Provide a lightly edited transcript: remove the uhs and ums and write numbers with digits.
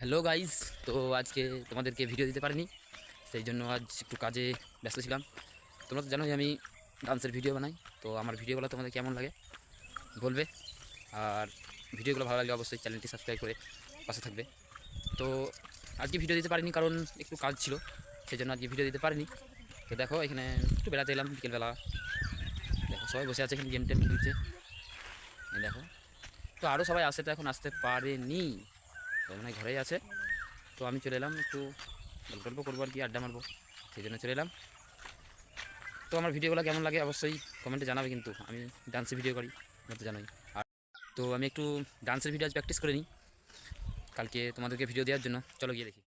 Hello guys. তো আজকে তোমাদেরকে ভিডিও দিতে পারিনি, সেই জন্য আজ একটু কাজে ব্যস্ত ছিলাম। তোমরা তো জানোই আমি ডান্সের ভিডিও বানাই। তো আমার ভিডিওগুলো তোমাদের কেমন লাগে বলবে, আর ভিডিওগুলো ভালো লাগলে অবশ্যই চ্যানেলটি সাবস্ক্রাইব করে পাশে থাকবে। তো আজকে ভিডিও দিতে পারিনি কারণ একটু কাজ ছিল, সেই জন্য আজকে ভিডিও দিতে পারিনি। তো দেখো এখানে একটু বেড়াতে এলাম বিকেলবেলা। দেখো সবাই বসে আছে এখানে, গেম টেম খেলছে। এই দেখো, তো আরও সবাই আসে, তো এখন আসতে পারেনি, তো মনে হয় ঘরেই আছে। তো আমি চলে এলাম একটু গল্প টল্প করবো আর কি, আড্ডা মারবো, সেই জন্য চলে এলাম। তো আমার ভিডিওগুলো কেমন লাগে অবশ্যই কমেন্টে জানাবে, কিন্তু আমি ডান্সের ভিডিও করি, তোমরা তো জানোই। আর তো আমি একটু ডান্সের ভিডিও আজ প্র্যাকটিস করে নিই কালকে তোমাদেরকে ভিডিও দেওয়ার জন্য। চলো গিয়ে দেখি।